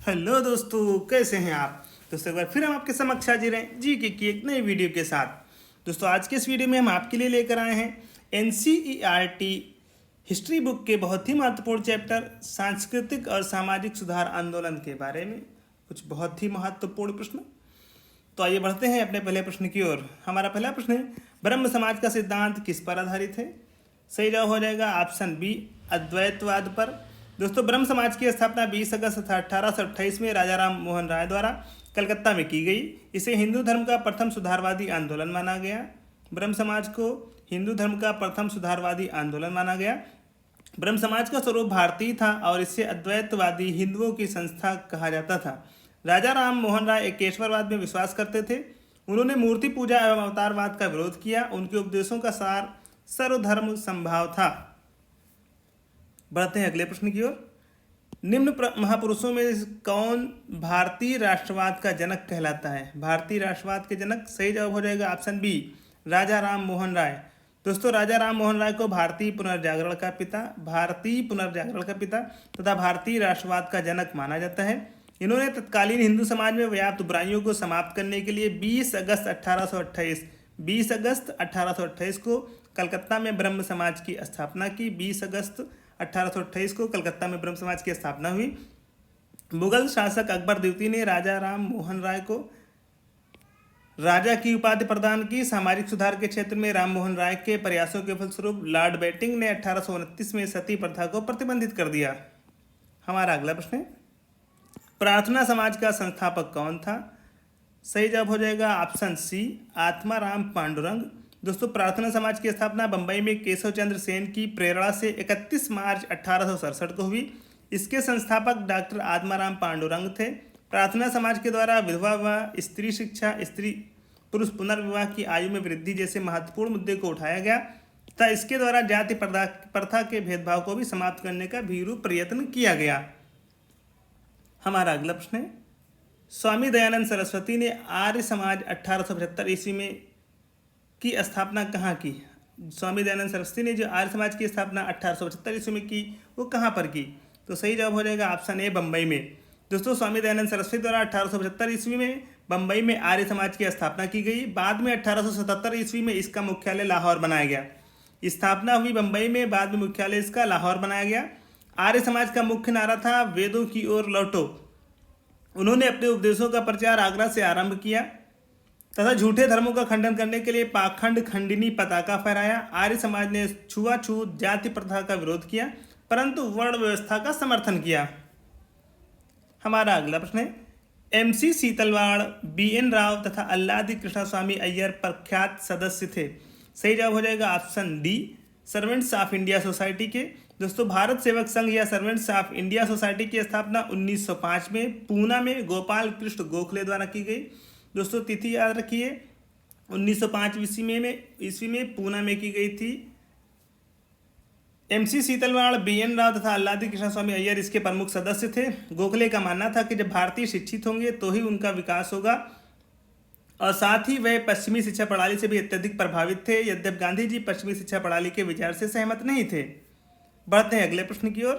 Hello दोस्तों, कैसे हैं आप। दोस्तों एक बार फिर हम आपके समक्ष हाजिर हैं जी की एक नई वीडियो के साथ। दोस्तों आज के इस वीडियो में हम आपके लिए लेकर आए हैं एनसीईआरटी हिस्ट्री बुक के बहुत ही महत्वपूर्ण चैप्टर सांस्कृतिक और सामाजिक सुधार आंदोलन के बारे में कुछ बहुत ही महत्वपूर्ण प्रश्न। तो आइए बढ़ते हैं अपने पहले प्रश्न की ओर। हमारा पहला प्रश्न है, ब्रह्म समाज का सिद्धांत किस पर आधारित है। सही जवाब हो जाएगा ऑप्शन बी, अद्वैतवाद पर। दोस्तों ब्रह्म समाज की स्थापना 20 अगस्त 1828 में राजा राम मोहन राय द्वारा कलकत्ता में की गई। इसे हिंदू धर्म का प्रथम सुधारवादी आंदोलन माना गया। ब्रह्म समाज को हिंदू धर्म का प्रथम सुधारवादी आंदोलन माना गया। ब्रह्म समाज का स्वरूप भारतीय था और इसे अद्वैतवादी हिंदुओं की संस्था कहा जाता था। राजा राम मोहन राय एकेश्वरवाद में विश्वास करते थे। उन्होंने मूर्ति पूजा एवं अवतारवाद का विरोध किया। उनके उपदेशों का सार सर्वधर्म संभाव था। बढ़ते हैं अगले प्रश्न की ओर। निम्न महापुरुषों में कौन भारतीय राष्ट्रवाद का जनक कहलाता है। भारतीय राष्ट्रवाद के जनक, सही जवाब हो जाएगा ऑप्शन बी, राजा राम मोहन राय। दोस्तों राजा राम मोहन राय को भारतीय पुनर्जागरण का पिता तथा भारतीय राष्ट्रवाद का जनक माना जाता है। इन्होंने तत्कालीन हिंदू समाज में व्याप्त बुराइयों को समाप्त करने के लिए 20 अगस्त 1828 को कलकत्ता में ब्रह्म समाज की स्थापना की। 20 अगस्त 1828 को कलकत्ता में ब्रह्म समाज की स्थापना हुई। मुगल शासक अकबर द्वितीय ने राजा राम मोहन राय को राजा की उपाधि प्रदान की। सामाजिक सुधार के क्षेत्र में राम मोहन राय के प्रयासों के फलस्वरूप लॉर्ड बेटिंग ने 1829 में सती प्रथा को प्रतिबंधित कर दिया। हमारा अगला प्रश्न है, प्रार्थना समाज का संस्थापक कौन था। सही जवाब हो जाएगा ऑप्शन सी, आत्माराम पांडुरंग। दोस्तों प्रार्थना समाज की स्थापना बंबई में केशव चंद्र सेन की प्रेरणा से 31 मार्च 1867 को हुई। इसके संस्थापक डॉक्टर आत्माराम पांडुरंग थे। प्रार्थना समाज के द्वारा विधवा विवाह, स्त्री शिक्षा, स्त्री पुरुष पुनर्विवाह की आयु में वृद्धि जैसे महत्वपूर्ण मुद्दे को उठाया गया तथा इसके द्वारा जाति प्रथा के भेदभाव को भी समाप्त करने का भीरू प्रयत्न किया गया। हमारा अगला प्रश्न है, स्वामी दयानंद सरस्वती ने आर्य समाज 1875 ईस्वी में की स्थापना कहाँ की। स्वामी दयानंद सरस्वती ने जो आर्य समाज की स्थापना 1875 ईस्वी में की वो कहाँ पर की। तो सही जवाब हो जाएगा ऑप्शन ए, बम्बई में। दोस्तों स्वामी दयानंद सरस्वती द्वारा 1875 ईस्वी में बम्बई में आर्य समाज की स्थापना की गई। बाद में 1877 ईस्वी में इसका मुख्यालय लाहौर बनाया गया। स्थापना हुई बम्बई में, बाद में मुख्यालय इसका लाहौर बनाया गया। आर्य समाज का मुख्य नारा था वेदों की ओर लौटो। उन्होंने अपने उपदेशों का प्रचार आगरा से आरंभ किया तथा झूठे धर्मों का खंडन करने के लिए पाखंड खंडिनी पताका फहराया। आर्य समाज ने छुआछूत जाति प्रथा का विरोध किया परंतु वर्ण व्यवस्था का समर्थन किया। हमारा अगला प्रश्न है, एमसी सीतलवाड़, बीएन राव तथा अल्लादी कृष्णस्वामी अय्यर प्रख्यात सदस्य थे। सही जवाब हो जाएगा option D, servants of India society के। दोस्तों भारत सेवक संघ या सर्वेंट्स ऑफ इंडिया सोसाइटी की स्थापना 1905 में पूना में गोपाल कृष्ण गोखले द्वारा की गई। दोस्तों तिथि याद रखिए, 1905 ईस्वी में पूना में की गई थी। एमसी सीतलवाड़, बीएन राव तथा अल्लादी कृष्णस्वामी अय्यर इसके प्रमुख सदस्य थे। गोखले का मानना था कि जब भारतीय शिक्षित होंगे तो ही उनका विकास होगा और साथ ही वह पश्चिमी शिक्षा प्रणाली से भी अत्यधिक प्रभावित थे। यद्यपि गांधी जी पश्चिमी शिक्षा प्रणाली के विचार से सहमत नहीं थे। बढ़ते हैं अगले प्रश्न की ओर।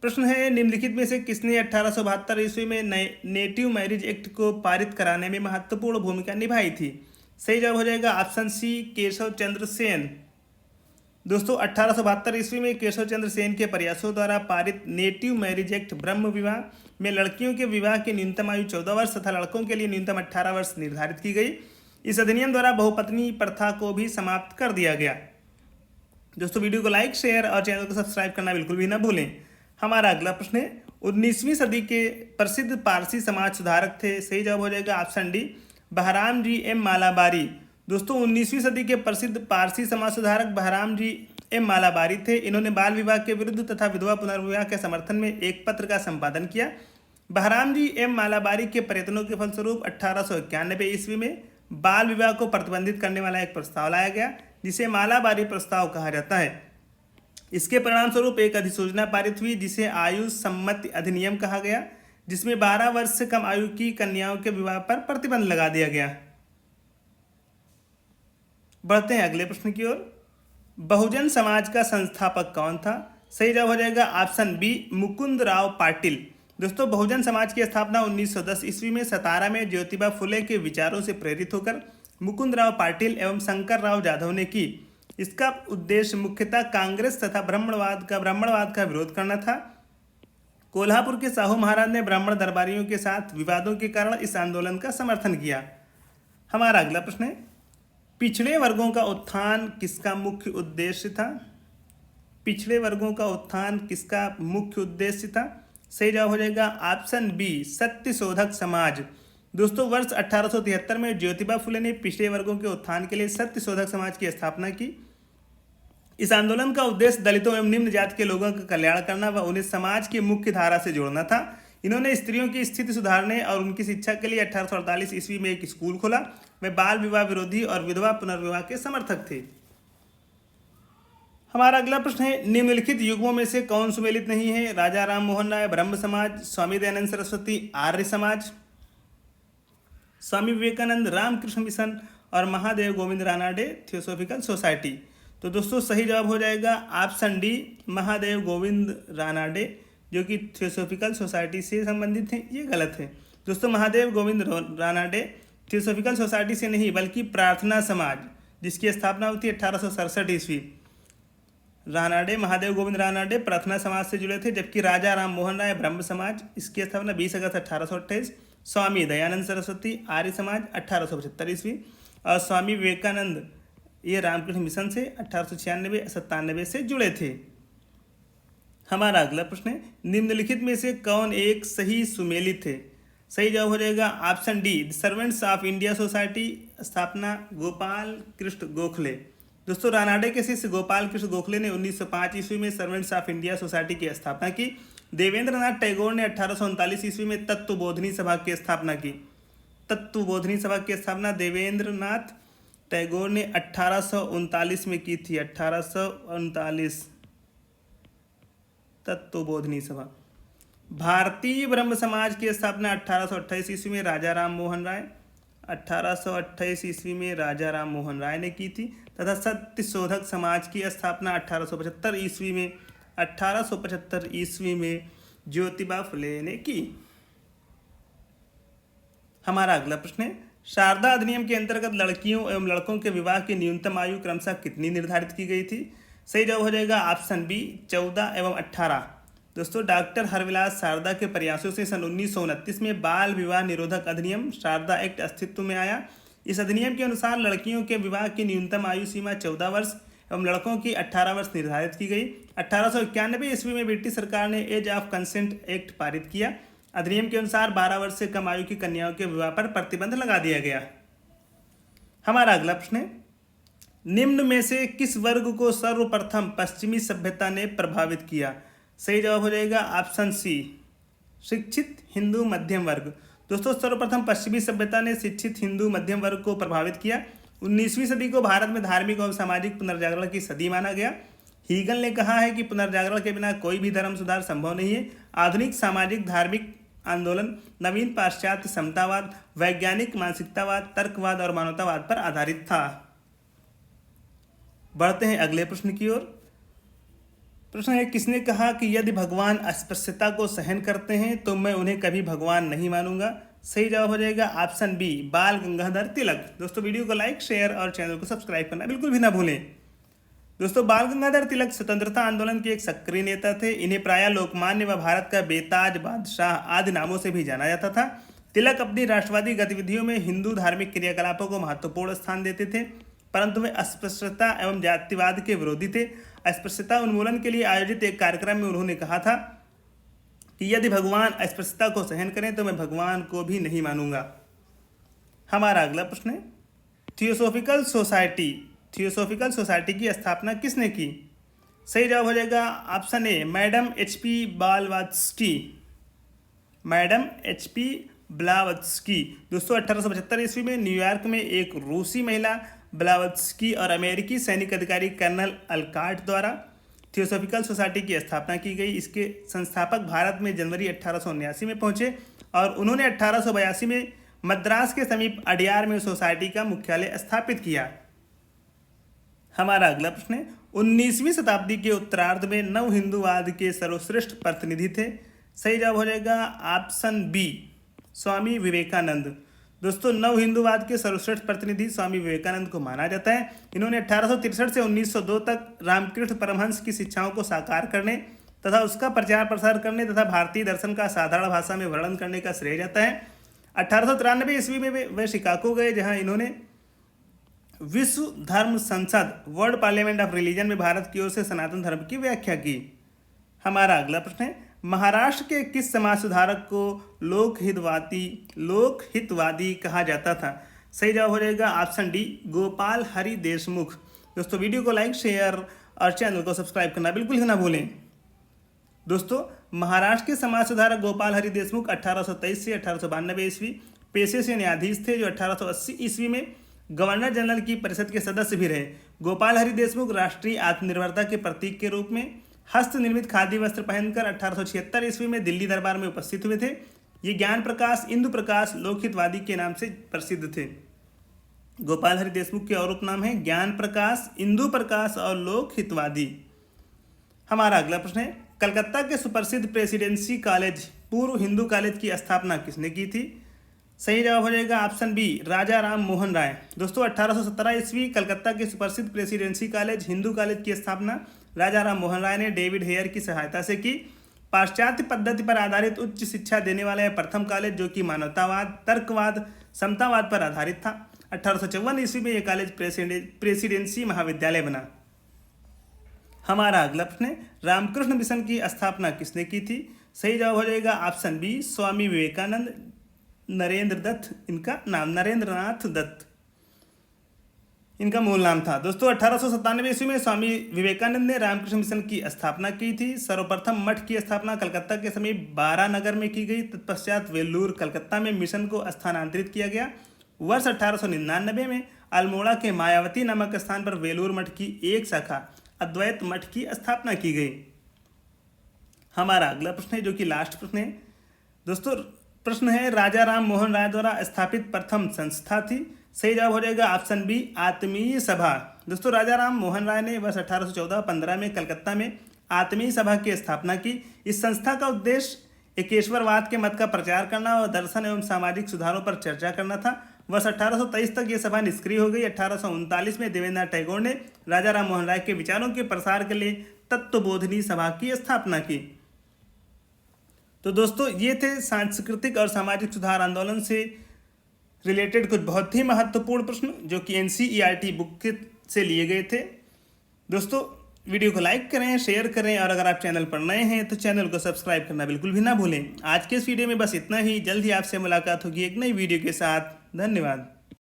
प्रश्न है, निम्नलिखित में से किसने 1872 ईस्वी में नेटिव मैरिज एक्ट को पारित कराने में महत्वपूर्ण भूमिका निभाई थी। सही जवाब हो जाएगा ऑप्शन सी, केशव चंद्र सेन। दोस्तों 1872 ईस्वी में केशव चंद्र सेन के प्रयासों द्वारा पारित नेटिव मैरिज एक्ट ब्रह्म विवाह में लड़कियों के विवाह की न्यूनतम आयु 14 वर्ष तथा लड़कों के लिए न्यूनतम 18 वर्ष निर्धारित की गई। इस अधिनियम द्वारा बहुपत्नी प्रथा को भी समाप्त कर दिया गया। दोस्तों वीडियो को लाइक, शेयर और चैनल को सब्सक्राइब करना बिल्कुल भी ना भूलें। हमारा अगला प्रश्न है, 19वीं सदी के प्रसिद्ध पारसी समाज सुधारक थे। सही जवाब हो जाएगा option D, Behramji M Malabari. दोस्तों 19वीं सदी के प्रसिद्ध पारसी समाज सुधारक बहराम जी एम मालाबारी थे। इन्होंने बाल विवाह के विरुद्ध तथा विधवा पुनर्विवाह के समर्थन में एक पत्र का संपादन किया। बहराम जी एम मालाबारी के प्रयत्नों के फलस्वरूप 1891 ईस्वी में बाल विवाह को प्रतिबंधित करने वाला एक प्रस्ताव लाया गया जिसे मालाबारी प्रस्ताव कहा जाता है। इसके परिणाम स्वरूप एक अधिसूचना पारित हुई जिसे आयु सम्मति अधिनियम कहा गया, जिसमें 12 वर्ष से कम आयु की कन्याओं के विवाह पर प्रतिबंध लगा दिया गया। बढ़ते हैं अगले प्रश्न की ओर। बहुजन समाज का संस्थापक कौन था। सही जवाब हो जाएगा ऑप्शन बी, मुकुंद राव पाटिल। दोस्तों बहुजन समाज की स्थापना 1910 ईस्वी में सतारा में ज्योतिबा फुले के विचारों से प्रेरित होकर मुकुंदराव पाटिल एवं शंकर राव जाधव ने की। इसका उद्देश्य मुख्यतः कांग्रेस तथा ब्राह्मणवाद का विरोध करना था। कोल्हापुर के साहू महाराज ने ब्राह्मण दरबारियों के साथ विवादों के कारण इस आंदोलन का समर्थन किया। हमारा अगला प्रश्न है, पिछड़े वर्गों का उत्थान किसका मुख्य उद्देश्य था? पिछड़े वर्गों का उत्थान किसका मुख्य उद्देश्य था? सही जवाब हो जाएगा ऑप्शन बी, सत्यशोधक समाज। दोस्तों वर्ष 1873 में ज्योतिबा फुले ने पिछड़े वर्गों के उत्थान के लिए सत्यशोधक समाज की स्थापना की। इस आंदोलन का उद्देश्य दलितों एवं निम्न जाति के लोगों का कल्याण करना व उन्हें समाज की मुख्य धारा से जोड़ना था। इन्होंने स्त्रियों की स्थिति सुधारने और उनकी शिक्षा के लिए 1848 ईस्वी में एक स्कूल खोला। वे बाल विवाह विरोधी और विधवा पुनर्विवाह के समर्थक थे। हमारा अगला प्रश्न है, निम्नलिखित युग्मों में से कौन सुमेलित नहीं है? राजा राम मोहन राय ब्रह्म समाज, स्वामी दयानंद सरस्वती आर्य समाज, स्वामी विवेकानंद रामकृष्ण मिशन और महादेव गोविंद रानाडे थियोसॉफिकल सोसाइटी। तो दोस्तों सही जवाब हो जाएगा ऑप्शन डी, महादेव गोविंद रानाडे, जो कि थियोसॉफिकल सोसाइटी से संबंधित हैं। ये गलत है दोस्तों, महादेव गोविंद रानाडे थियोसॉफिकल सोसाइटी से नहीं बल्कि प्रार्थना समाज, जिसकी स्थापना हुई थी 1867 ईस्वी। रानाडे, महादेव गोविंद रानाडे प्रार्थना समाज से जुड़े थे, जबकि राजा राम मोहन राय ब्रह्म समाज, इसकी स्थापना 20 अगस्त 1828। स्वामी दयानंद सरस्वती आर्य समाज 1875 ईस्वी और स्वामी विवेकानंद ये रामकृष्ण मिशन से 1896-97 से जुड़े थे। हमारा अगला प्रश्न है, निम्नलिखित में से कौन एक सही सुमेलित है? सही जवाब हो जाएगा option D, servants of India society, स्थापना गोपाल कृष्ण गोखले। दोस्तों रानाडे के शिष्य गोपाल कृष्ण गोखले ने 1905 ईस्वी में सर्वेंट्स ऑफ इंडिया सोसाइटी की स्थापना की। देवेंद्रनाथ टैगोर ने 1839 ईस्वी में तत्वबोधिनी सभा की स्थापना की। तत्वबोधिनी सभा की स्थापना देवेंद्रनाथ टैगोर ने 1839 में की थी। 1839 तत्वबोधिनी सभा। भारतीय ब्रह्म समाज की स्थापना 1828 ईस्वी में राजा राम मोहन राय 1828 ईस्वी में राजा राम मोहन राय ने की थी तथा सत्यशोधक समाज की स्थापना 1875 ईस्वी में ज्योतिबा फुले ने की। हमारा अगला प्रश्न है, शारदा अधिनियम के अंतर्गत लड़कियों एवं लड़कों के विवाह की न्यूनतम आयु क्रमशः कितनी निर्धारित की गई थी? सही जवाब हो जाएगा ऑप्शन बी, 14 एवं 18। दोस्तों डॉक्टर हरविलास शारदा के प्रयासों से सन 1929 में बाल विवाह निरोधक अधिनियम शारदा एक्ट अस्तित्व में आया। इस अधिनियम के अनुसार लड़कियों के विवाह की न्यूनतम आयु सीमा 14 वर्ष एवं लड़कों की 18 वर्ष निर्धारित की गई। 1891 ईस्वी में ब्रिटिश सरकार ने एज ऑफ कंसेंट एक्ट पारित किया। अधिनियम के अनुसार 12 वर्ष से कम आयु की कन्याओं के विवाह पर प्रतिबंध लगा दिया गया। हमारा अगला प्रश्न है, निम्न में से किस वर्ग को सर्वप्रथम पश्चिमी सभ्यता ने प्रभावित किया? सही जवाब हो जाएगा ऑप्शन सी, शिक्षित हिंदू मध्यम वर्ग। दोस्तों सर्वप्रथम पश्चिमी सभ्यता ने शिक्षित हिंदू मध्यम वर्ग को प्रभावित किया। 19वीं सदी को भारत में धार्मिक और सामाजिक पुनर्जागरण की सदी माना गया। हीगल ने कहा है कि पुनर्जागरण के बिना कोई भी धर्म सुधार संभव नहीं है। आधुनिक सामाजिक धार्मिक आंदोलन नवीन पाश्चात्य समतावाद, वैज्ञानिक मानसिकतावाद, तर्कवाद और मानवतावाद पर आधारित था। बढ़ते हैं अगले प्रश्न की ओर। प्रश्न है, किसने कहा कि यदि भगवान अस्पृश्यता को सहन करते हैं तो मैं उन्हें कभी भगवान नहीं मानूंगा? सही जवाब हो जाएगा ऑप्शन बी, बाल गंगाधर तिलक। दोस्तों वीडियो को लाइक, शेयर और चैनल को सब्सक्राइब करना बिल्कुल भी ना भूलें। दोस्तों बाल गंगाधर तिलक स्वतंत्रता आंदोलन के एक सक्रिय नेता थे। इन्हें प्रायः लोकमान्य व भारत का बेताज बादशाह आदि नामों से भी जाना जाता था। तिलक अपनी राष्ट्रवादी गतिविधियों में हिंदू धार्मिक क्रियाकलापों को महत्वपूर्ण स्थान देते थे, परंतु वे अस्पृश्यता एवं जातिवाद के विरोधी थे। अस्पृश्यता उन्मूलन के लिए आयोजित एक कार्यक्रम में उन्होंने कहा था कि यदि भगवान अस्पृश्यता को सहन करें तो मैं भगवान को भी नहीं मानूंगा। हमारा अगला प्रश्न है, थियोसॉफिकल सोसाइटी की स्थापना किसने की? सही जवाब हो जाएगा option A, madam HP. Blavatsky. Madam HP. Blavatsky. दोस्तों 1875 ईस्वी में न्यूयॉर्क में एक रूसी महिला ब्लावत्स्की और अमेरिकी सैनिक अधिकारी कर्नल अलकाट द्वारा थियोसॉफिकल सोसाइटी की स्थापना की गई। इसके संस्थापक भारत में जनवरी 1879 में पहुंचे और उन्होंने 1882 में मद्रास के समीप अडियार में सोसाइटी का मुख्यालय स्थापित किया। हमारा अगला प्रश्न है, 19वीं शताब्दी के उत्तरार्ध में नव हिंदूवाद के सर्वश्रेष्ठ प्रतिनिधि थे। सही जवाब हो जाएगा ऑप्शन बी स्वामी विवेकानंद। दोस्तों नव हिंदूवाद के सर्वश्रेष्ठ प्रतिनिधि स्वामी विवेकानंद को माना जाता है। इन्होंने 1863 से 1902 तक रामकृष्ण परमहंस की शिक्षाओं को साकार करने तथा उसका प्रचार प्रसार करने तथा भारतीय दर्शन का साधारण भाषा में वर्णन करने का श्रेय जाता है। 1893 ईस्वी में वे शिकागो गए, जहां इन्होंने विश्व धर्म संसद वर्ल्ड पार्लियामेंट ऑफ रिलीजन में भारत की ओर से सनातन धर्म की व्याख्या की। हमारा अगला प्रश्न है, महाराष्ट्र के किस समाज सुधारक को लोकहितवादी कहा जाता था? सही जवाब हो जाएगा ऑप्शन डी गोपाल हरि देशमुख। दोस्तों वीडियो को लाइक शेयर और चैनल को सब्सक्राइब करना बिल्कुल ही ना भूलें। दोस्तों महाराष्ट्र के समाज सुधारक गोपाल हरि देशमुख 1823 से 1892 ईस्वी पेशे से न्यायाधीश थे, जो 1880 ईस्वी में गवर्नर जनरल की परिषद के सदस्य भी रहे। गोपाल हरि देशमुख राष्ट्रीय आत्मनिर्भरता के प्रतीक के रूप में हस्त निर्मित खादी वस्त्र पहनकर 1876 ईस्वी में दिल्ली दरबार में उपस्थित हुए थे। ये ज्ञान प्रकाश, इंदु प्रकाश, लोकहितवादी के नाम से प्रसिद्ध थे। गोपाल हरि देशमुख के और उपनाम है ज्ञान प्रकाश, इंदु प्रकाश और लोकहितवादी। हमारा अगला प्रश्न है, कलकत्ता के सुप्रसिद्ध प्रेसिडेंसी कॉलेज पूर्व हिंदू कॉलेज की स्थापना किसने की थी? सही जवाब हो जाएगा ऑप्शन बी राजा राम मोहन राय। दोस्तों 1817 ईस्वी कलकत्ता के सुप्रसिद्ध प्रेसिडेंसी कॉलेज हिंदू कॉलेज की स्थापना राजा राम मोहन राय ने डेविड हेयर की सहायता से की। पाश्चात्य पद्धति पर आधारित उच्च शिक्षा देने वाला यह प्रथम कॉलेज, जो कि मानवतावाद, तर्कवाद, समतावाद पर आधारित था। 1854 ईस्वी में यह कॉलेज प्रेसिडेंसी महाविद्यालय बना। हमारा अगला प्रश्न है, रामकृष्ण मिशन की स्थापना किसने की थी? सही जवाब हो जाएगा ऑप्शन बी स्वामी विवेकानंद। नरेंद्र दत्त इनका नाम, नरेंद्रनाथ दत्त इनका मूल नाम था। दोस्तों 1897 ईस्वी में स्वामी विवेकानंद ने रामकृष्ण मिशन की स्थापना की थी। सर्वप्रथम मठ की स्थापना कलकत्ता के समीप बारा नगर में की गई। तत्पश्चात वेल्लूर कलकत्ता में मिशन को स्थानांतरित किया गया। वर्ष 1899 में अल्मोड़ा के मायावती नामक स्थान पर वेलूर मठ की एक शाखा अद्वैत मठ की स्थापना की गई। हमारा अगला प्रश्न है, जो कि लास्ट प्रश्न है। दोस्तों प्रश्न है, राजा राम मोहन राय द्वारा स्थापित प्रथम संस्था थी? सही जवाब हो जाएगा ऑप्शन बी आत्मीय सभा। दोस्तों राजा राम मोहन राय ने वर्ष 1814-15 में कलकत्ता में आत्मीय सभा की स्थापना की। इस संस्था का उद्देश्य एकेश्वरवाद के मत का प्रचार करना और दर्शन एवं सामाजिक सुधारों पर चर्चा करना था। वर्ष 1823 तक यह सभा निष्क्रिय हो गई। 1839 में देवेंद्रनाथ टैगोर ने राजा राम मोहन राय के विचारों के प्रसार के लिए तत्वबोधिनी सभा की स्थापना की। तो दोस्तों ये थे सांस्कृतिक और सामाजिक सुधार आंदोलन से रिलेटेड कुछ बहुत ही महत्वपूर्ण प्रश्न, जो कि NCERT बुक से लिए गए थे। दोस्तों वीडियो को लाइक करें, शेयर करें और अगर आप चैनल पर नए हैं तो चैनल को सब्सक्राइब करना बिल्कुल भी ना भूलें। आज के इस वीडियो में बस इतना ही। जल्द ही आपसे मुलाकात होगी एक नई वीडियो के साथ। धन्यवाद।